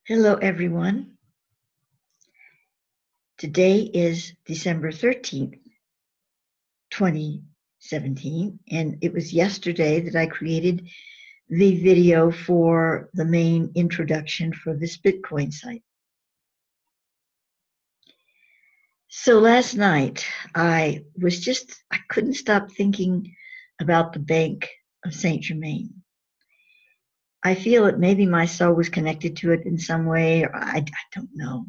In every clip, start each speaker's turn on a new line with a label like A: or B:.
A: Hello, everyone. Today is December 13th, 2017, and it was yesterday that I created the video for the main introduction for this Bitcoin site. So last night, I couldn't stop thinking about the Bank of Saint Germain. I feel that maybe my soul was connected to it in some way, or I don't know.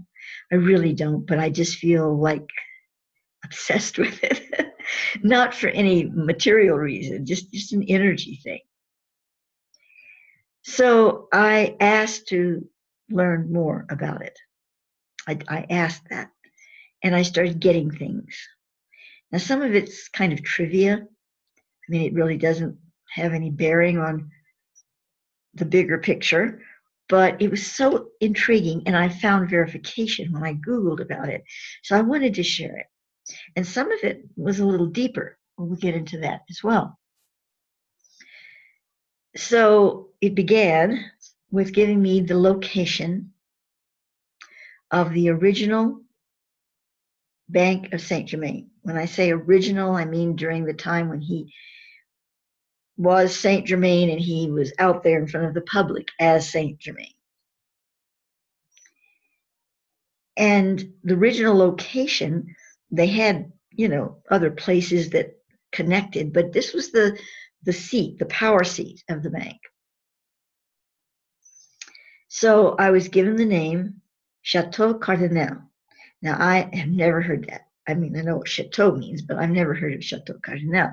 A: I really don't, but I just feel like obsessed with it. Not for any material reason, just an energy thing. So I asked to learn more about it. I asked that, and I started getting things. Now, some of it's kind of trivia. I mean, it really doesn't have any bearing on the bigger picture, but it was so intriguing, and I found verification when I Googled about it. So I wanted to share it. And some of it was a little deeper. We'll get into that as well. So it began with giving me the location of the original Bank of Saint Germain. When I say original, I mean during the time when he was Saint Germain and he was out there in front of the public as Saint Germain. And the original location, they had, other places that connected, but this was the seat, the power seat of the bank. So I was given the name Chateau Cardinal. Now, I have never heard that. I mean, I know what chateau means, but I've never heard of Chateau Cardinal.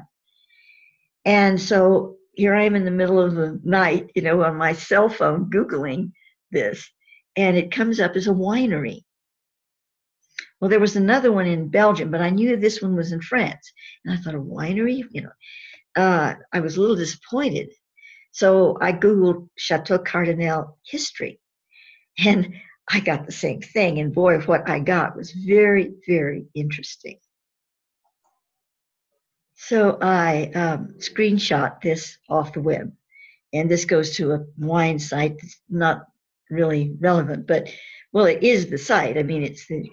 A: And so here I am in the middle of the night, on my cell phone, Googling this, and it comes up as a winery. Well, there was another one in Belgium, but I knew this one was in France. And I thought, a winery? I was a little disappointed. So I Googled Chateau Cardinal history, and I got the same thing. And boy, what I got was very, very interesting. So I screenshot this off the web, and this goes to a wine site that's not really relevant, but, well, it is the site. I mean, it's the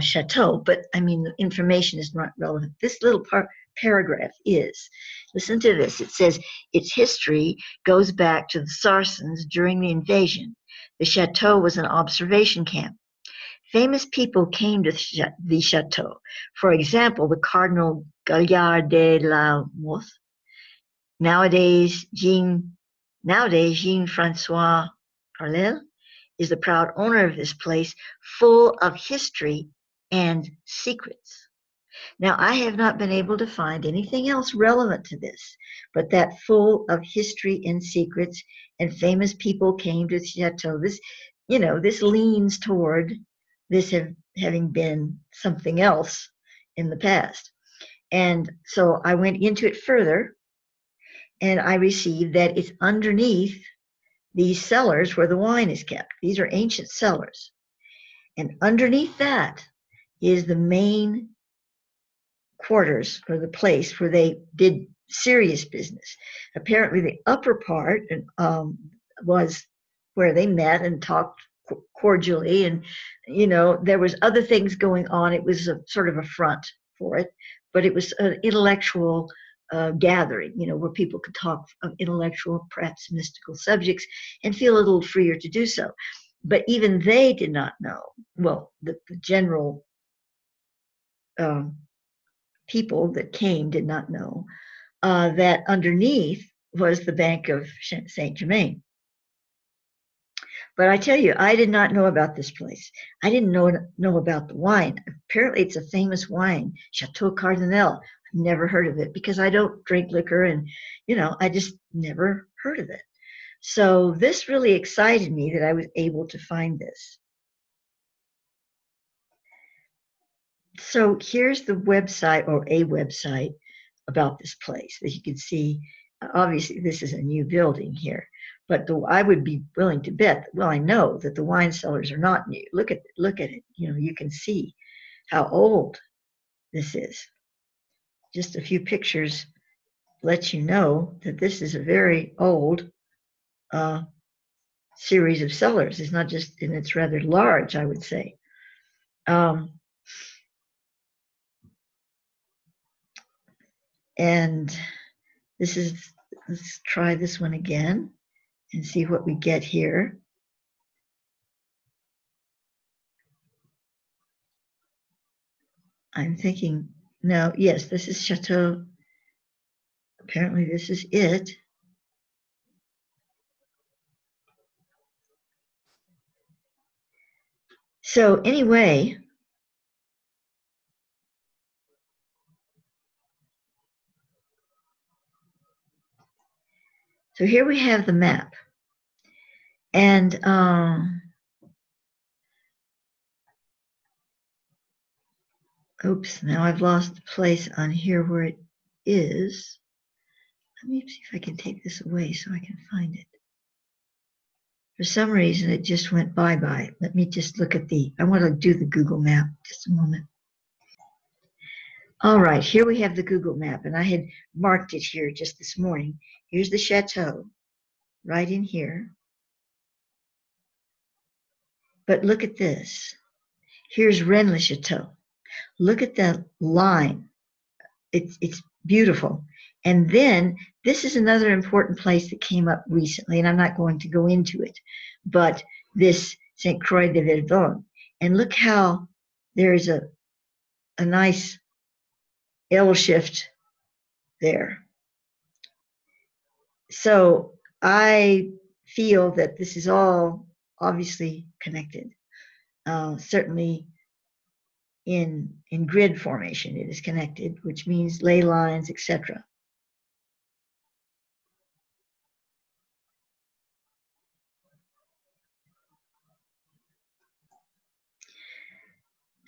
A: chateau, but I mean, the information is not relevant. This little paragraph is. Listen to this. It says, its history goes back to the Saracens during the invasion. The chateau was an observation camp. Famous people came to the chateau. For example, the Cardinal Gaillard de la Mothe. Nowadays, Jean-Francois Carlel is the proud owner of this place, full of history and secrets. Now, I have not been able to find anything else relevant to this, but that full of history and secrets, and famous people came to the chateau. This leans toward this having been something else in the past. And so I went into it further, and I received that it's underneath these cellars where the wine is kept. These are ancient cellars. And underneath that is the main quarters, or the place where they did serious business. Apparently the upper part was where they met and talked cordially, and there was other things going on. It was a sort of a front for it, but it was an intellectual gathering, where people could talk of intellectual, perhaps mystical subjects, and feel a little freer to do so. But even they did not know, well, the general people that came did not know that underneath was the Bank of Saint Germain. But I tell you, I did not know about this place. I didn't know about the wine. Apparently, it's a famous wine, Chateau Cardinal. I've never heard of it because I don't drink liquor, and I just never heard of it. So this really excited me that I was able to find this. So here's the website, or a website, about this place that you can see. Obviously, this is a new building here, but I would be willing to bet, well, I know that the wine cellars are not new. Look at it. You can see how old this is. Just a few pictures let you know that this is a very old series of cellars. It's not just, and it's rather large, I would say. And this is, let's try this one again and see what we get here. I'm thinking, no, yes, this is Chateau. Apparently this is it. So anyway, so here we have the map. And oops, now I've lost the place on here where it is. Let me see if I can take this away so I can find it. For some reason, it just went bye-bye. Let me just look at I want to do the Google map. Just a moment. All right, here we have the Google map, and I had marked it here just this morning. Here's the chateau, right in here. But look at this. Here's Rennes-le-Chateau. Look at that line. It's beautiful. And then this is another important place that came up recently, and I'm not going to go into it, but this St. Croix de Verdun. And look how there's a nice L shift there. So I feel that this is all obviously connected. Certainly in grid formation, it is connected, which means ley lines, etc.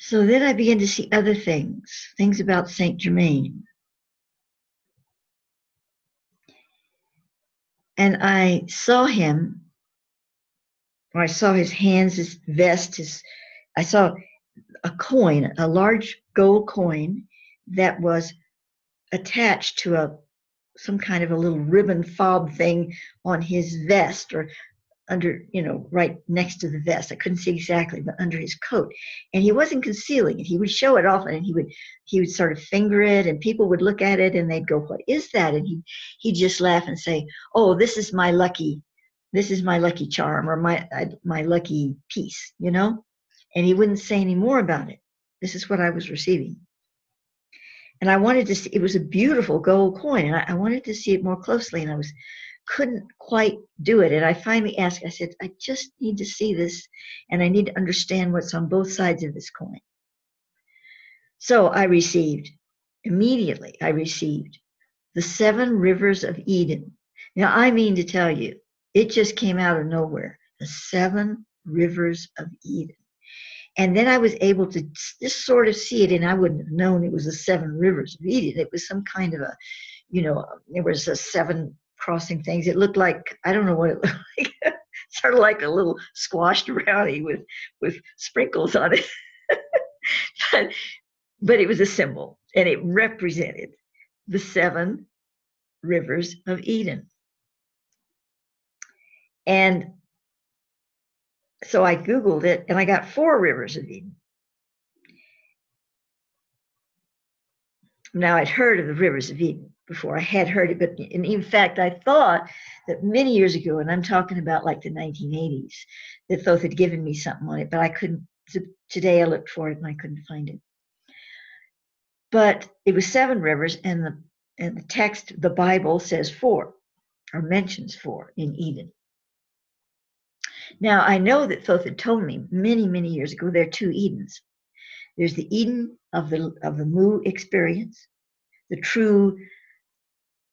A: So then I began to see other things about Saint Germain. And I saw him, or I saw his hands, his vest, I saw a coin, a large gold coin that was attached to some kind of a little ribbon fob thing on his vest, or under, right next to the vest. I couldn't see exactly, but under his coat. And he wasn't concealing it. He would show it off, and he would sort of finger it, and people would look at it and they'd go, "What is that?" And he'd just laugh and say, "Oh, this is my lucky charm, or my lucky piece," And he wouldn't say any more about it. This is what I was receiving. And I wanted to see, it was a beautiful gold coin, and I wanted to see it more closely, and I couldn't quite do it. And I finally asked, I said, "I just need to see this, and I need to understand what's on both sides of this coin." So immediately I received the 7 rivers of Eden. Now, I mean to tell you, it just came out of nowhere, the 7 rivers of Eden. And then I was able to just sort of see it, and I wouldn't have known it was the 7 rivers of Eden. It was some kind of there was a 7 crossing things. It looked like, I don't know what it looked like, sort of like a little squashed brownie with sprinkles on it. but it was a symbol, and it represented the 7 rivers of Eden. And so I Googled it, and I got 4 rivers of Eden. Now, I'd heard of the rivers of Eden before. I had heard it, but in fact, I thought that many years ago, and I'm talking about like the 1980s, that Thoth had given me something on it, but I couldn't. Today I looked for it and I couldn't find it. But it was 7 rivers, and the text, the Bible, says 4, or mentions 4 in Eden. Now, I know that Thoth had told me many, many years ago there are 2 Edens. There's the Eden of the Mu experience, the true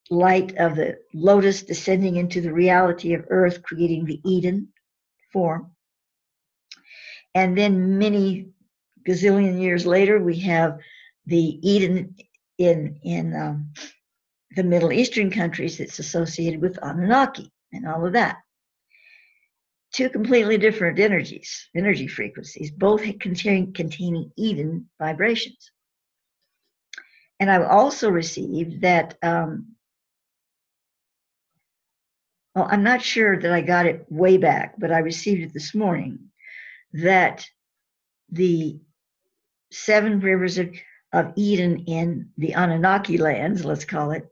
A: light of the lotus descending into the reality of earth, creating the Eden form. And then many gazillion years later, we have the Eden in the Middle Eastern countries that's associated with Anunnaki and all of that. 2 completely different energy frequencies, both containing Eden vibrations. And I've also received that well, I'm not sure that I got it way back, but I received it this morning, that the 7 rivers of Eden in the Anunnaki lands, let's call it,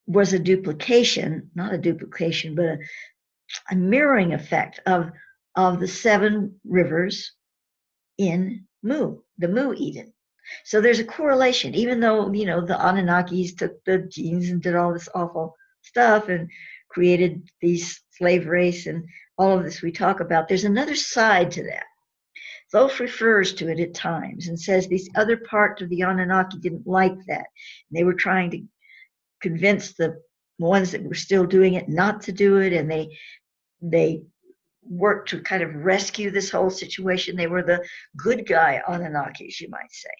A: was a duplication, not a duplication, but a mirroring effect of the 7 rivers in the Mu Eden. So there's a correlation, even though, you know, the Anunnakis took the genes and did all this awful stuff and created these slave race and all of this we talk about. There's another side to that. Thoth refers to it at times and says these other parts of the Anunnaki didn't like that. And they were trying to convince the ones that were still doing it not to do it, and they worked to kind of rescue this whole situation. They were the good guy Anunnakis, you might say.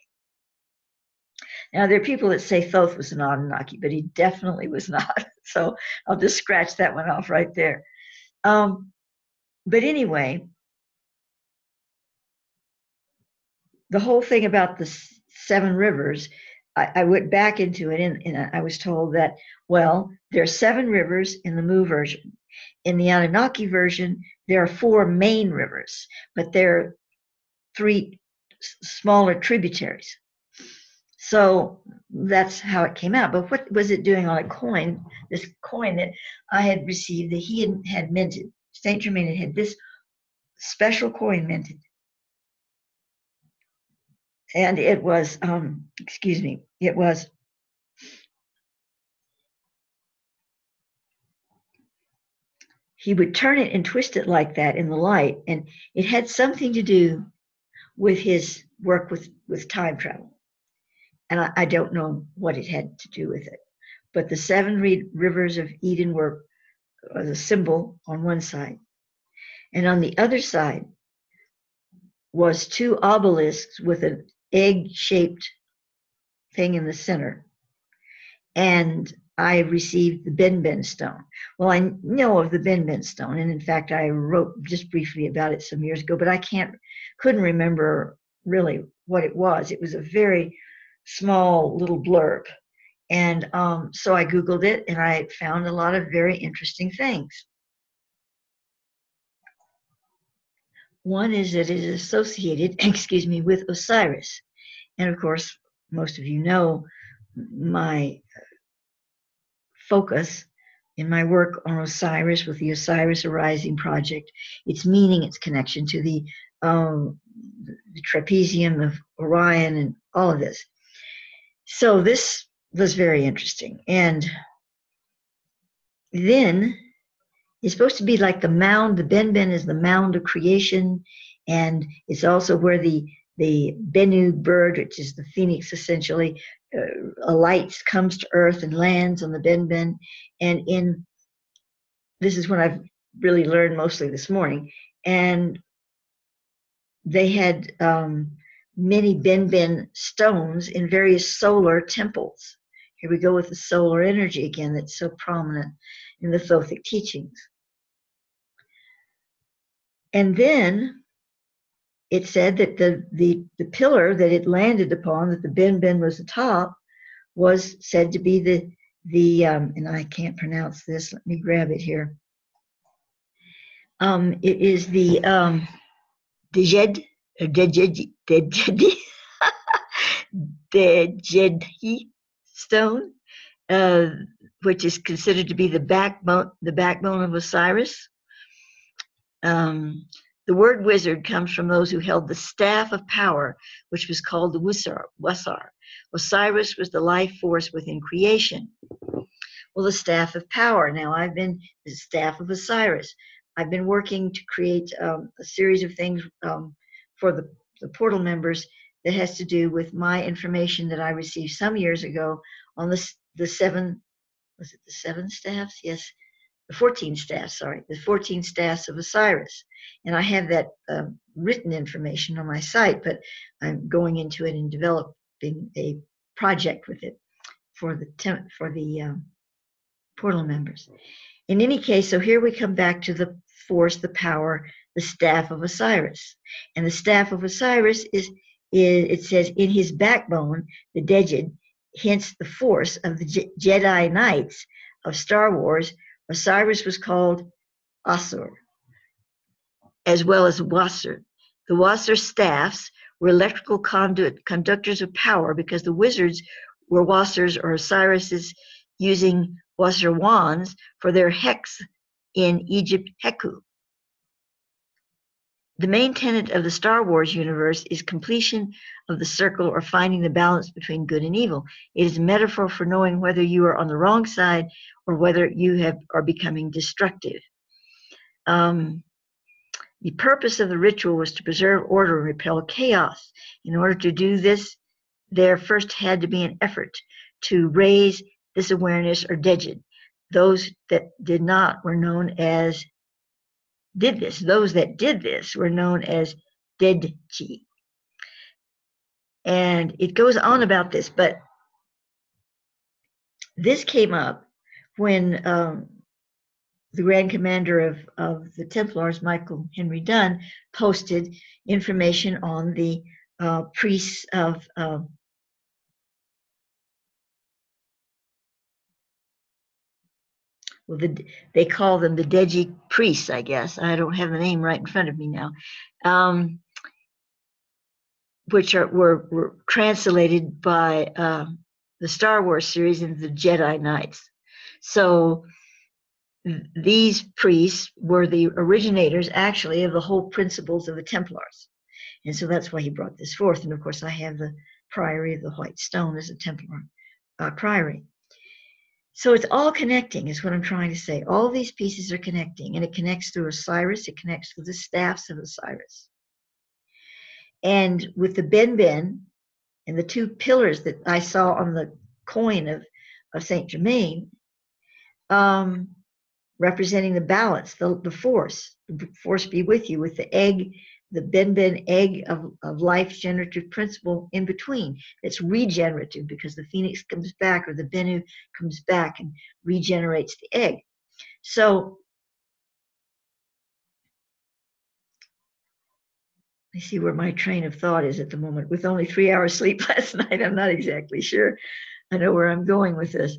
A: Now, there are people that say Thoth was an Anunnaki, but he definitely was not. So I'll just scratch that one off right there. But anyway, the whole thing about the 7 rivers, I went back into it, and I was told that, well, there are 7 rivers in the Mu version. In the Anunnaki version, there are 4 main rivers, but there are 3 smaller tributaries. So that's how it came out. But what was it doing on a coin, this coin that I had received that he had minted? Saint Germain had this special coin minted. And it was, it was, he would turn it and twist it like that in the light. And it had something to do with his work with time travel. And I don't know what it had to do with it. But the 7 rivers of Eden were a symbol on one side. And on the other side was 2 obelisks with an egg-shaped thing in the center. And I received the Ben stone. Well, I know of the Ben stone, and in fact, I wrote just briefly about it some years ago, but I couldn't remember really what it was. It was a very small little blurb. And so I Googled it, and I found a lot of very interesting things. One is that it is associated, with Osiris. And of course, most of you know my focus in my work on Osiris with the Osiris Arising Project, its meaning, its connection to the trapezium of Orion and all of this. So this was very interesting. And then it's supposed to be like the mound. The Ben is the mound of creation, and it's also where the Bennu bird, which is the phoenix essentially, alights, comes to earth and lands on the Ben. And this is what I've really learned mostly this morning. And they had many Ben stones in various solar temples. Here we go with the solar energy again that's so prominent in the Thothic teachings. And then it said that the pillar that it landed upon, that the Ben was the top, was said to be the and I can't pronounce this. Let me grab it here. It is the Dejed stone, which is considered to be the backbone of Osiris. The word wizard comes from those who held the staff of power, which was called the Wasar. Osiris was the life force within creation. Well, the staff of power. Now, the staff of Osiris. I've been working to create a series of things for the portal members that has to do with my information that I received some years ago on the 7, was it the 7 staffs? Yes, the 14 staffs, sorry, the 14 staffs of Osiris. And I have that written information on my site, but I'm going into it and developing a project with it for the portal members. In any case, so here we come back to the force, the power, the staff of Osiris. And the staff of Osiris is it says, in his backbone, the Dejed, hence the force of the Jedi Knights of Star Wars, Osiris was called Asur, as well as Wasser. The Wasser staffs were electrical conductors of power because the wizards were Wassers or Osiris's using Wasser wands for their hex in Egypt, Heku. The main tenet of the Star Wars universe is completion of the circle or finding the balance between good and evil. It is a metaphor for knowing whether you are on the wrong side or whether you are becoming destructive. The purpose of the ritual was to preserve order and repel chaos. In order to do this, there first had to be an effort to raise this awareness or dejid. Those that did not were known as did this. Those that did this were known as Dedji. And it goes on about this, but this came up when the Grand Commander of the Templars, Michael Henry Dunn, posted information on the priests of they call them the Deji priests, I guess. I don't have the name right in front of me now, which were translated by the Star Wars series into the Jedi Knights. So these priests were the originators, actually, of the whole principles of the Templars. And so that's why he brought this forth. And of course, I have the Priory of the White Stone as a Templar priory. So it's all connecting, is what I'm trying to say. All these pieces are connecting, and it connects through Osiris. It connects with the staffs of Osiris. And with the Ben and the two pillars that I saw on the coin of Saint Germain, representing the balance, the force be with you, with the egg, the Ben egg of life's generative principle in between. It's regenerative because the phoenix comes back, or the Bennu comes back and regenerates the egg. So I see where my train of thought is at the moment. With only 3 hours sleep last night, I'm not exactly sure I know where I'm going with this.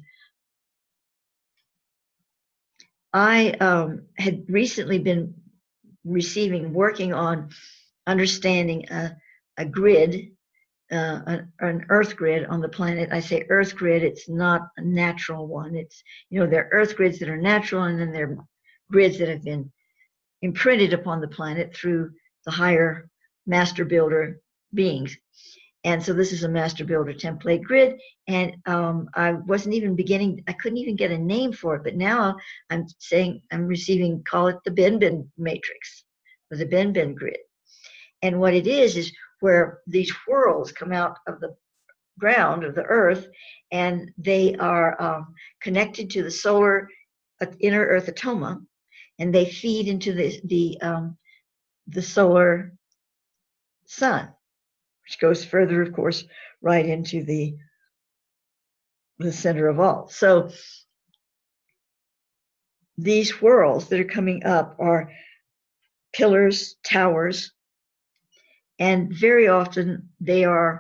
A: I had recently been working on understanding a grid, an earth grid on the planet. I say earth grid, it's not a natural one. It's, there are earth grids that are natural, and then there are grids that have been imprinted upon the planet through the higher master builder beings. And so this is a master builder template grid. And I wasn't even I couldn't even get a name for it. But now I'm receiving, call it the Ben matrix, or the Ben grid. And what it is where these whirls come out of the ground of the earth, and they are connected to the solar inner earth atoma, and they feed into the solar sun, which goes further, of course, right into the center of all. So these whirls that are coming up are pillars, towers, and very often the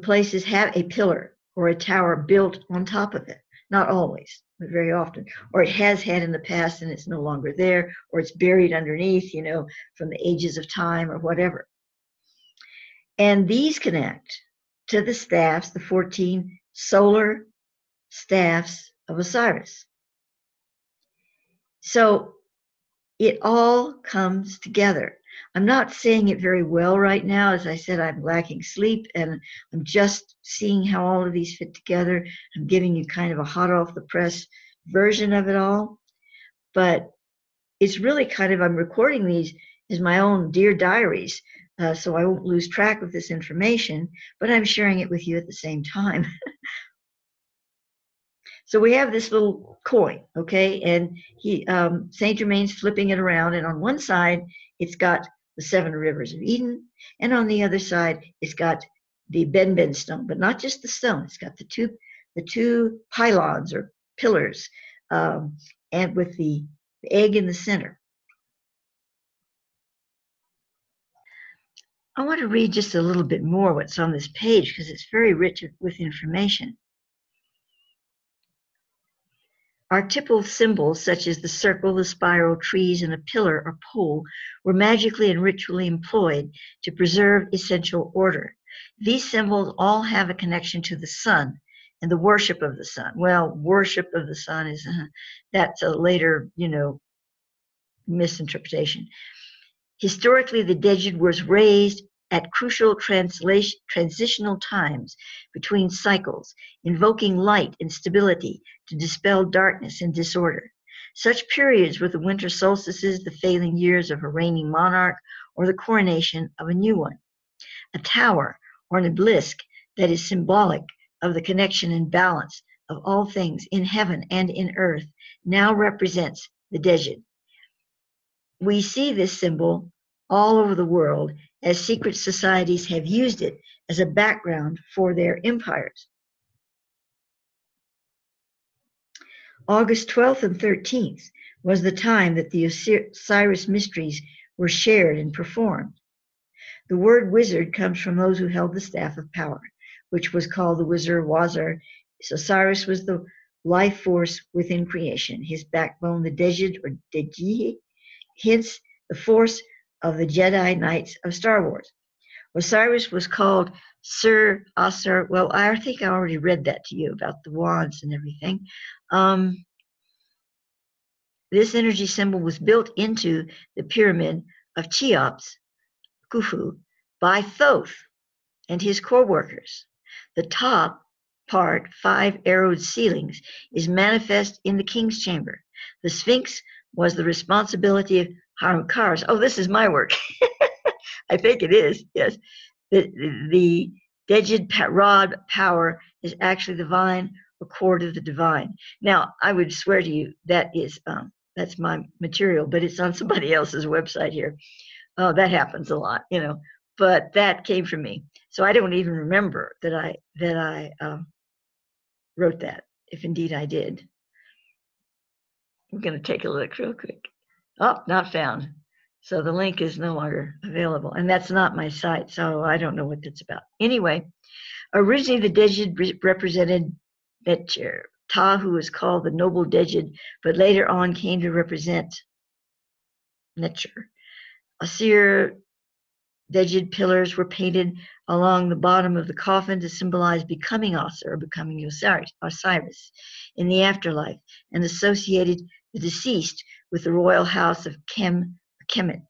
A: places have a pillar or a tower built on top of it. Not always, but very often. Or it has had in the past and it's no longer there, or it's buried underneath, from the ages of time or whatever. And these connect to the staffs, the 14 solar staffs of Osiris. So it all comes together. I'm not saying it very well right now. As I said, I'm lacking sleep, and I'm just seeing how all of these fit together. I'm giving you kind of a hot off the press version of it all. But it's really I'm recording these as my own dear diaries, so I won't lose track of this information, but I'm sharing it with you at the same time. So we have this little coin, okay, and Saint Germain's flipping it around, and on one side it's got the 7 rivers of Eden, and on the other side it's got the Ben stone, but not just the stone. It's got the two pylons or pillars, and with the egg in the center. I want to read just a little bit more what's on this page because it's very rich with information. Archetypal symbols such as the circle, the spiral, trees, and a pillar or pole were magically and ritually employed to preserve essential order. These symbols all have a connection to the sun and the worship of the sun. Well, worship of the sun is that's a later, misinterpretation. Historically, the Djed was raised at crucial transitional times between cycles, invoking light and stability to dispel darkness and disorder. Such periods were the winter solstices, the failing years of a reigning monarch, or the coronation of a new one. A tower or an obelisk that is symbolic of the connection and balance of all things in heaven and in earth now represents the Djed. We see this symbol all over the world as secret societies have used it as a background for their empires. August 12th and 13th was the time that the Osiris mysteries were shared and performed. The word wizard comes from those who held the staff of power, which was called the Wazir. Osiris was the life force within creation, his backbone, the Djed or Deji, hence the force of the Jedi Knights of Star Wars. Osiris was called Sir Asar. Well, I think I already read that to you about the wands and everything. This energy symbol was built into the pyramid of Cheops, Khufu, by Thoth and his co-workers. The top part, 5 arrowed ceilings, is manifest in the king's chamber. The Sphinx was the responsibility of Haramkaris. Oh, this is my work. I think it is, yes. The Djed rod power is actually the vine or cord of the divine. Now, I would swear to you that is that's my material, but it's on somebody else's website here. Oh, that happens a lot, but that came from me. So I don't even remember that I wrote that, if indeed I did. I'm going to take a look real quick. Oh, not found. So the link is no longer available. And that's not my site, so I don't know what that's about. Anyway, originally the Djed represented Netjer. Ta, who was called the noble Djed, but later on came to represent Netjer. Asir Djed pillars were painted along the bottom of the coffin to symbolize becoming Asir, or becoming Osiris in the afterlife, and associated the deceased with the royal house of Kemet.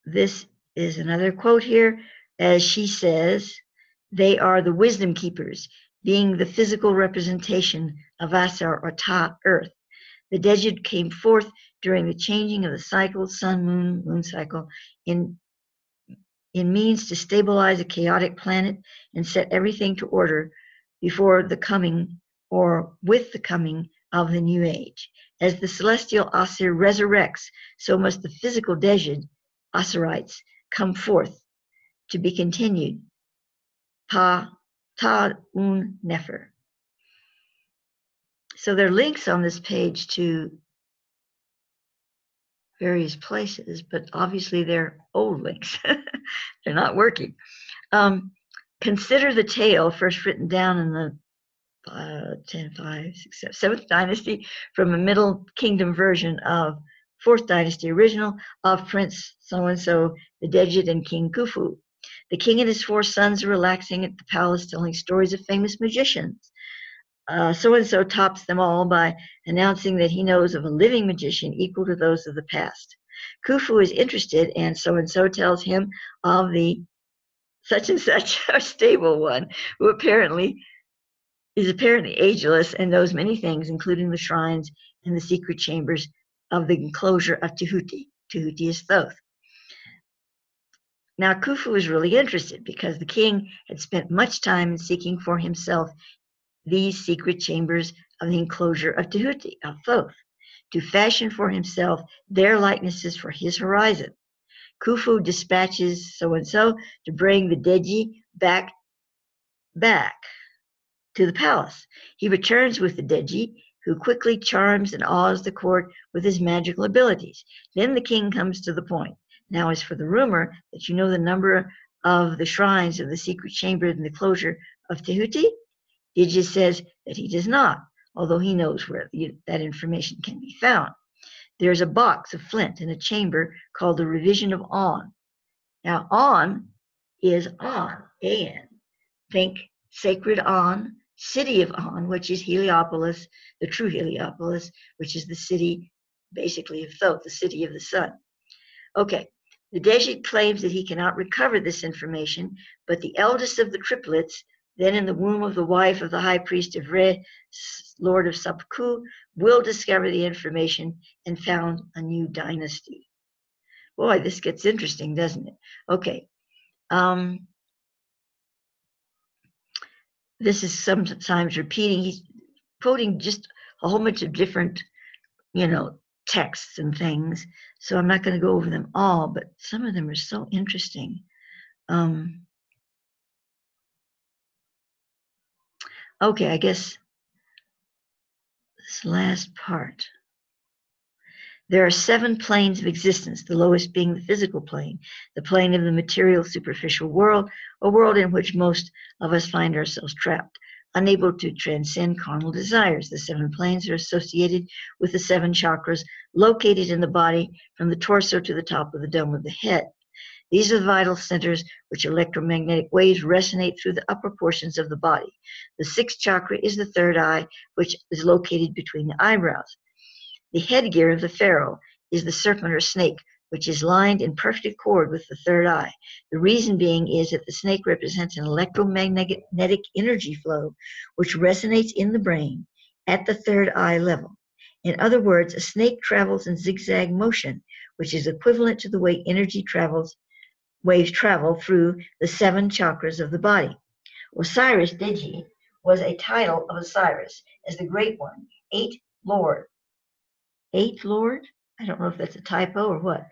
A: This is another quote here, as she says, they are the wisdom keepers, being the physical representation of Asar or Ta, earth. The Djed came forth during the changing of the cycle, sun, moon cycle, in means to stabilize a chaotic planet and set everything to order before the coming or with the coming of the new age. As the celestial Asir resurrects, so must the physical Djed, Asirites, come forth to be continued. Ta-un-Nefer. So there are links on this page to various places, but obviously they're old links. They're not working. Consider the tale first written down in the 7th dynasty from a Middle Kingdom version of 4th dynasty original of Prince so-and-so, the Djed and King Khufu. The king and his 4 sons are relaxing at the palace telling stories of famous magicians. So-and-so tops them all by announcing that he knows of a living magician equal to those of the past. Khufu is interested, and so-and-so tells him of the such and such a stable one, who is apparently ageless and knows many things, including the shrines and the secret chambers of the enclosure of Tehuti. Tehuti is Thoth. Now, Khufu was really interested because the king had spent much time in seeking for himself these secret chambers of the enclosure of Tehuti, of Thoth, to fashion for himself their likenesses for his horizon. Khufu dispatches so-and-so to bring the Djed back to the palace. He returns with the Djed, who quickly charms and awes the court with his magical abilities. Then the king comes to the point. Now, as for the rumor that you know the number of the shrines of the secret chamber in the enclosure of Tehuti? Digi says that he does not, although he knows where that information can be found. There's a box of flint in a chamber called the Revision of On. Now, On is On, A-N. Think sacred On, city of On, which is Heliopolis, the true Heliopolis, which is the city, basically, of Thoth, the city of the sun. Okay, the Dejit claims that he cannot recover this information, but the eldest of the triplets, then in the womb of the wife of the high priest of Re, lord of Sapku, will discover the information and found a new dynasty. Boy, this gets interesting, doesn't it? Okay. This is sometimes repeating. He's quoting just a whole bunch of different, texts and things. So I'm not going to go over them all, but some of them are so interesting. Okay, I guess this last part. There are 7 planes of existence, the lowest being the physical plane, the plane of the material superficial world, a world in which most of us find ourselves trapped, unable to transcend carnal desires. The 7 planes are associated with the 7 chakras located in the body from the torso to the top of the dome of the head. These are the vital centers which electromagnetic waves resonate through the upper portions of the body. The 6th chakra is the third eye, which is located between the eyebrows. The headgear of the pharaoh is the serpent or snake, which is lined in perfect accord with the third eye. The reason being is that the snake represents an electromagnetic energy flow which resonates in the brain at the third eye level. In other words, a snake travels in zigzag motion, which is equivalent to the way waves travel through the 7 chakras of the body. Osiris Deji was a title of Osiris as the Great One, Eighth Lord, I don't know if that's a typo or what,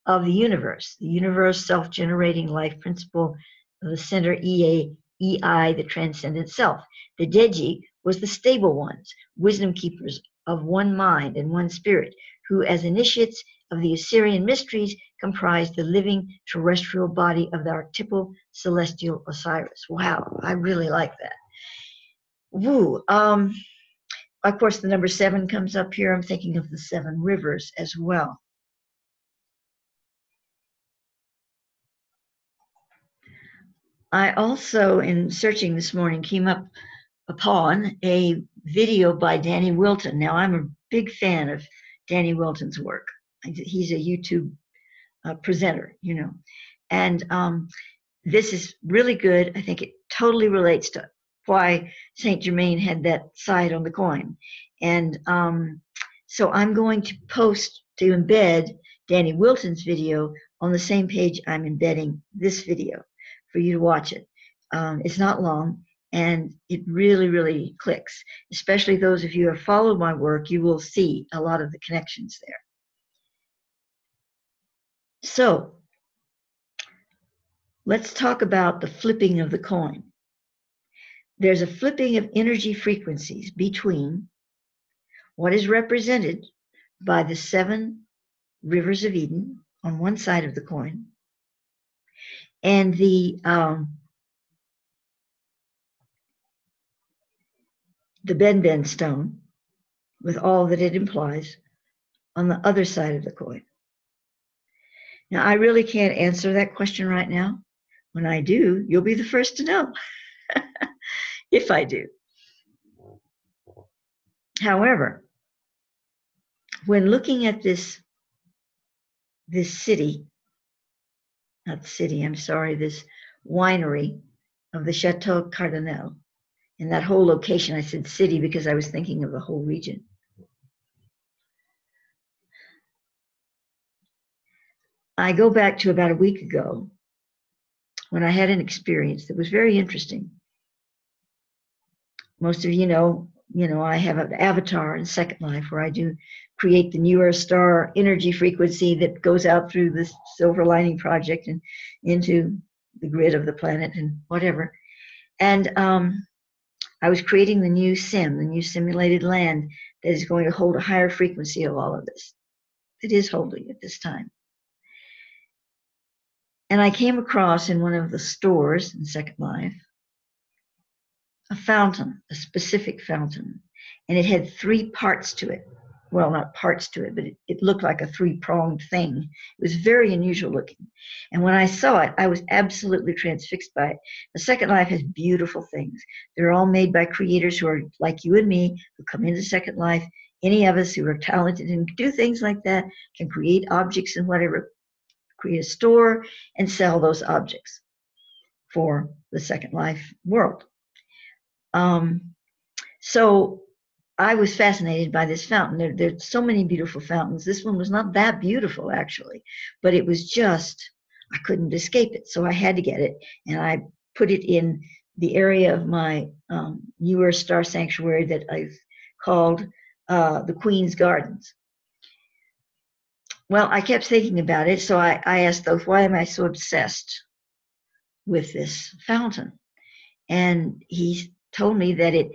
A: of the universe self-generating life principle of the center EI, the transcendent self. The Deji was the stable ones, wisdom keepers of one mind and one spirit, who as initiates of the Assyrian mysteries comprised the living terrestrial body of the archetypal celestial Osiris. Wow, I really like that. Woo. Of course, the number 7 comes up here. I'm thinking of the 7 rivers as well. I also, in searching this morning, came up upon a video by Danny Wilton. Now, I'm a big fan of Danny Wilton's work. He's a YouTube presenter, and this is really good. I think it totally relates to why Saint Germain had that side on the coin. And so I'm going to embed Danny Wilton's video on the same page I'm embedding this video for you to watch it. It's not long, and it really, really clicks. Especially those of you who have followed my work, you will see a lot of the connections there. So let's talk about the flipping of the coin. There's a flipping of energy frequencies between what is represented by the 7 rivers of Eden on one side of the coin and the Ben stone, with all that it implies, on the other side of the coin. Now, I really can't answer that question right now. When I do, you'll be the first to know, if I do. However, when looking at this city, this winery of the Chateau Cardinal, in that whole location, I said city because I was thinking of the whole region. I go back to about a week ago when I had an experience that was very interesting. Most of you know, I have an avatar in Second Life where I do create the newer star energy frequency that goes out through the Silver Lining Project and into the grid of the planet and whatever. And I was creating the new sim, the new simulated land that is going to hold a higher frequency of all of this. It is holding at this time. And I came across in one of the stores in Second Life a fountain, a specific fountain, and it had three parts to it. Well, not parts to it, but it looked like a three-pronged thing. It was very unusual looking. And when I saw it, I was absolutely transfixed by it. The Second Life has beautiful things. They're all made by creators who are like you and me, who come into Second Life. Any of us who are talented and do things like that can create objects and whatever, create a store and sell those objects for the Second Life world. So I was fascinated by this fountain. There's so many beautiful fountains. This one was not that beautiful, actually, but it was just, I couldn't escape it. So I had to get it, and I put it in the area of my newer star sanctuary that I've called the Queen's Gardens. Well, I kept thinking about it, so I asked Thoth, why am I so obsessed with this fountain? And he told me that it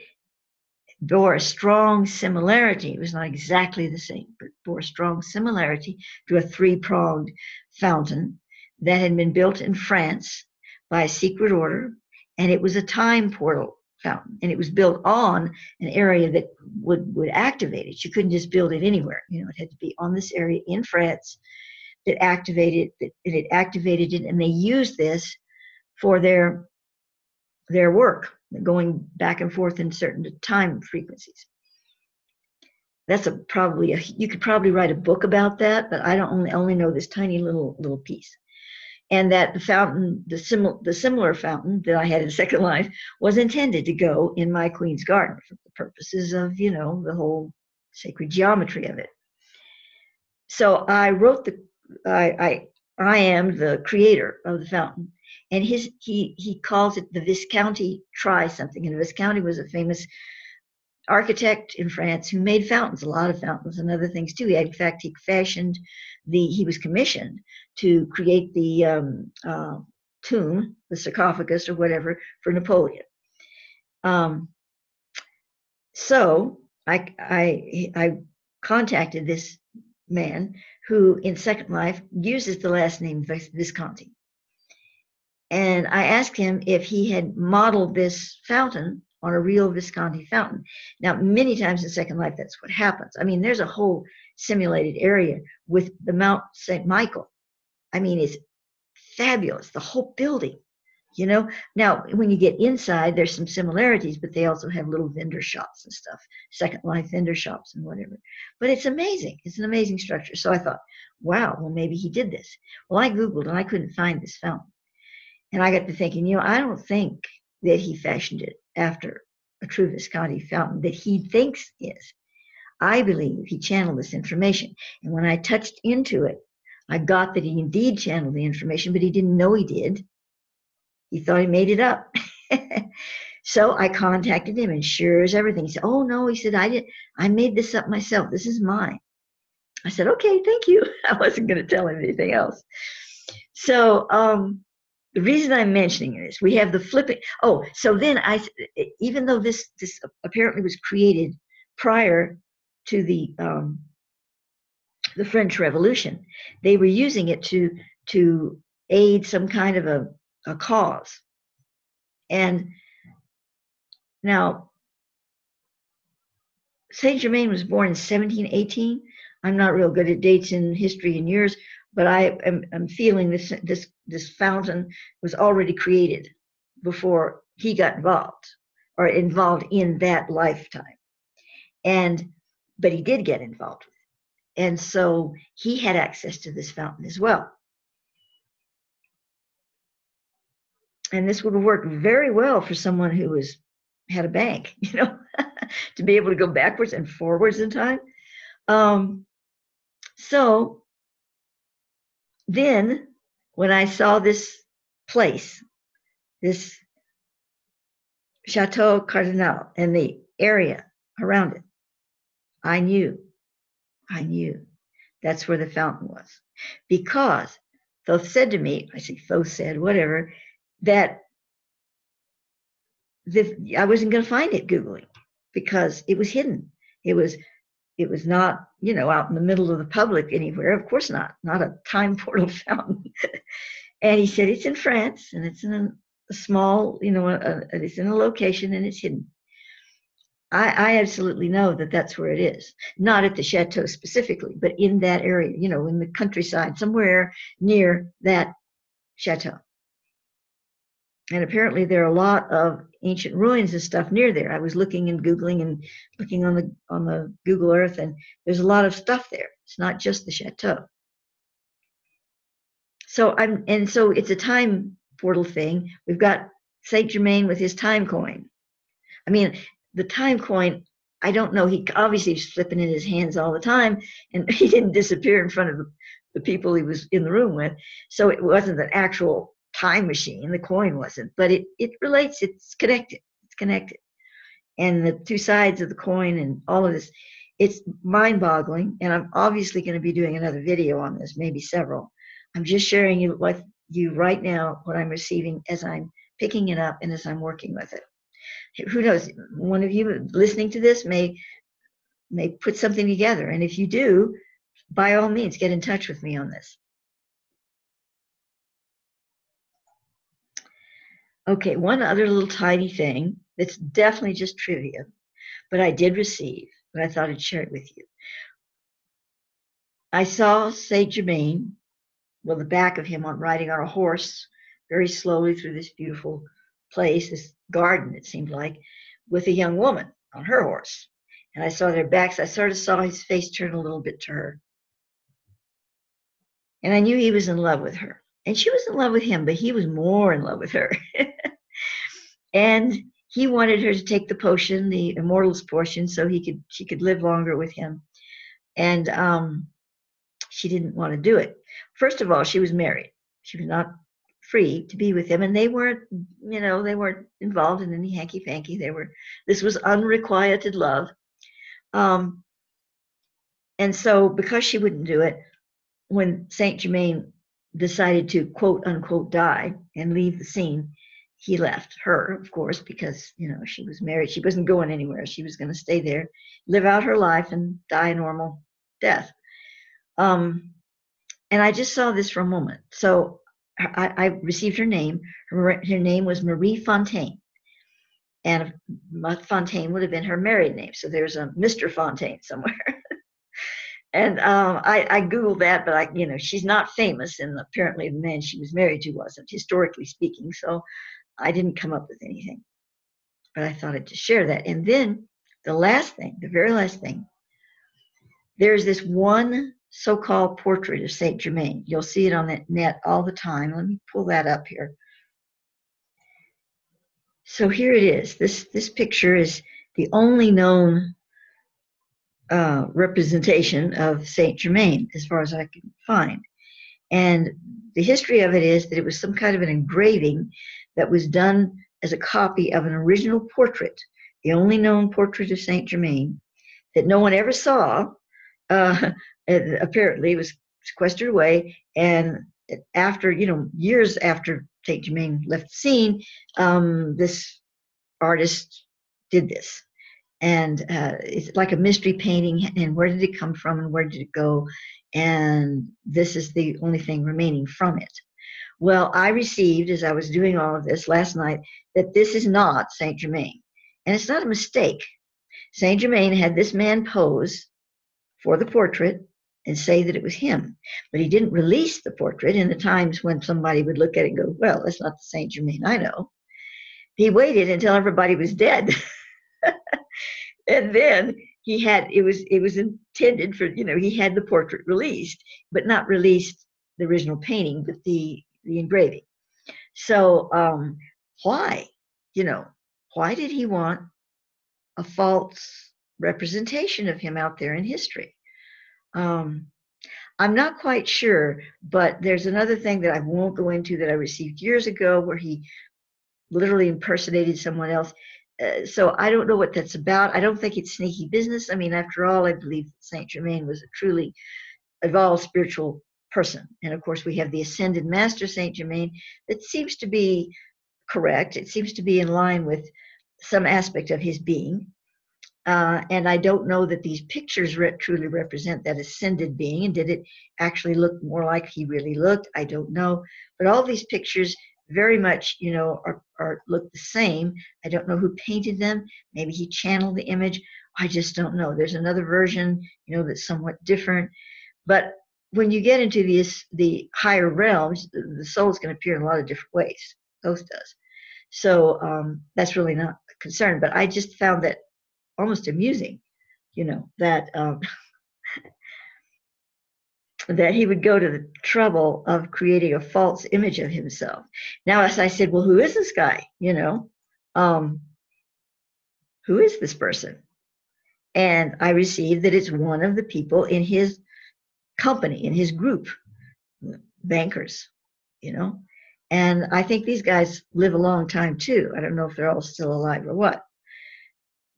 A: bore a strong similarity. It was not exactly the same, but bore a strong similarity to a three-pronged fountain that had been built in France by a secret order, and it was a time portal fountain, and it was built on an area that would activate it. You couldn't just build it anywhere. You know, it had to be on this area in France that activated it, and it activated it, and they used this for their work, going back and forth in certain time frequencies. That's you could probably write a book about that, but I don't only know this tiny little piece. And that the fountain, the similar fountain that I had in Second Life, was intended to go in my Queen's Garden for the purposes of, you know, the whole sacred geometry of it. So I wrote I am the creator of the fountain. And he calls it the Visconti Try something. And Visconti was a famous architect in France who made fountains, a lot of fountains and other things too. In fact, he fashioned he was commissioned to create the tomb, the sarcophagus or whatever, for Napoleon. So I contacted this man who in Second Life uses the last name Visconti. And I asked him if he had modeled this fountain on a real Visconti fountain. Now, many times in Second Life, that's what happens. I mean, there's a whole simulated area with the Mount St. Michael. I mean, it's fabulous, the whole building, you know. Now, when you get inside, there's some similarities, but they also have little vendor shops and stuff, Second Life vendor shops and whatever. But it's amazing. It's an amazing structure. So I thought, wow, well, maybe he did this. Well, I Googled, and I couldn't find this fountain. And I got to thinking, you know, I don't think that he fashioned it after a true Visconti fountain that he thinks is. I believe he channeled this information. And when I touched into it, I got that he indeed channeled the information, but he didn't know he did. He thought he made it up. So I contacted him, and sure as everything, he said, oh, no, he said, I made this up myself. This is mine. I said, okay, thank you. I wasn't going to tell him anything else. So, the reason I'm mentioning it is we have the flipping. Oh, so then even though this apparently was created prior to the French Revolution, they were using it to aid some kind of a cause. And now, Saint Germain was born in 1718. I'm not real good at dates in history and years, but I'm feeling this fountain was already created before he got involved in that lifetime. But he did get involved with it. And so he had access to this fountain as well. And this would have worked very well for someone who had a bank, you know, to be able to go backwards and forwards in time. So then when I saw this place, this Chateau Cardinal and the area around it, I knew that's where the fountain was. Because Thoth said to me, I say Thoth said, whatever, that I wasn't going to find it Googling because it was hidden. It was not, you know, out in the middle of the public anywhere. Of course not a time portal fountain. And he said, it's in France, and it's in a small, it's in a location and it's hidden. I absolutely know that that's where it is. Not at the chateau specifically, but in that area, in the countryside, somewhere near that chateau. And apparently there are a lot of ancient ruins and stuff near there. I was looking and Googling and looking on the Google Earth, and there's a lot of stuff there. It's not just the chateau. So it's a time portal thing. We've got Saint Germain with his time coin. I mean, the time coin, I don't know. He obviously was flipping in his hands all the time, and he didn't disappear in front of the people he was in the room with. So it wasn't an actual time machine. The coin wasn't, but it relates. It's connected. It's connected. And the two sides of the coin and all of this, it's mind-boggling. And I'm obviously going to be doing another video on this, maybe several. I'm just sharing with you right now what I'm receiving as I'm picking it up and as I'm working with it. Who knows? One of you listening to this may put something together. And if you do, by all means, get in touch with me on this. Okay, one other little tiny thing that's definitely just trivia, but I did receive, and I thought I'd share it with you. I saw Saint Germain, well, the back of him riding on a horse very slowly through this beautiful place, this garden, it seemed like, with a young woman on her horse. And I saw their backs. I sort of saw his face turn a little bit to her. And I knew he was in love with her. And she was in love with him, but he was more in love with her. And he wanted her to take the potion, the immortals portion, so she could live longer with him. And she didn't want to do it. First of all, she was married. She was not free to be with him, and they weren't involved in any hanky-panky. This was unrequited love. And so because she wouldn't do it, when Saint Germain decided to quote unquote die and leave the scene, he left her, of course, because she was married. She wasn't going anywhere. She was going to stay there, live out her life, and die a normal death. And I just saw this for a moment. So I received her name. Her name was Marie Fontaine. And Fontaine would have been her married name. So there's a Mr. Fontaine somewhere. And I Googled that, but she's not famous. And apparently the man she was married to wasn't, historically speaking. So I didn't come up with anything. But I thought I'd just share that. And then the very last thing, there's this one so-called portrait of Saint Germain. You'll see it on the net all the time. Let me pull that up here. So here it is. This picture is the only known representation of Saint Germain, as far as I can find. And the history of it is that it was some kind of an engraving that was done as a copy of an original portrait, the only known portrait of Saint Germain, that no one ever saw. Apparently it was sequestered away, and after years after Saint Germain left the scene, this artist did this, and it's like a mystery painting. And where did it come from, and where did it go? And this is the only thing remaining from it. Well, I received, as I was doing all of this last night, that this is not Saint Germain, and it's not a mistake. Saint Germain had this man pose for the portrait and say that it was him. But he didn't release the portrait in the times when somebody would look at it and go, well, that's not the Saint Germain I know. He waited until everybody was dead. And then it was intended for, he had the portrait released, but not released the original painting, but the engraving. So why? Why did he want a false representation of him out there in history? I'm not quite sure, but there's another thing that I won't go into that I received years ago where he literally impersonated someone else. So I don't know what that's about. I don't think it's sneaky business. I mean, after all, I believe Saint Germain was a truly evolved spiritual person. And of course, we have the ascended master, Saint Germain, that seems to be correct. It seems to be in line with some aspect of his being. And I don't know that these pictures truly represent that ascended being. And did it actually look more like he really looked? I don't know. But all these pictures very much, are look the same. I don't know who painted them. Maybe he channeled the image. I just don't know. There's another version, that's somewhat different. But when you get into the higher realms, the soul's going to appear in a lot of different ways. Ghost does. So that's really not a concern. But I just found that almost amusing, that that he would go to the trouble of creating a false image of himself. Now, as I said, well, who is this guy? Who is this person? And I received that it's one of the people in his company, in his group, bankers, And I think these guys live a long time too. I don't know if they're all still alive or what.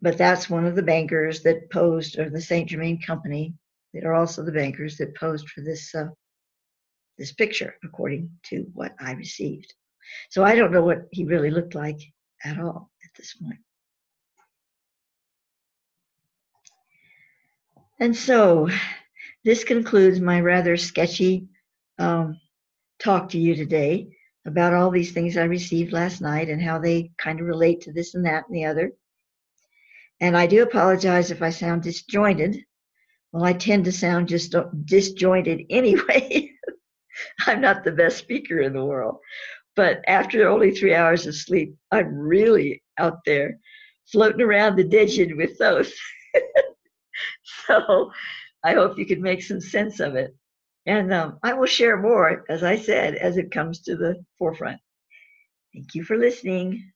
A: But that's one of the bankers that posed, or the Saint Germain company, that are also the bankers that posed for this picture, according to what I received. So I don't know what he really looked like at all at this point. And so this concludes my rather sketchy talk to you today about all these things I received last night and how they kind of relate to this and that and the other. And I do apologize if I sound disjointed. Well, I tend to sound just disjointed anyway. I'm not the best speaker in the world. But after only 3 hours of sleep, I'm really out there floating around the digit with those. So I hope you can make some sense of it. And I will share more, as I said, as it comes to the forefront. Thank you for listening.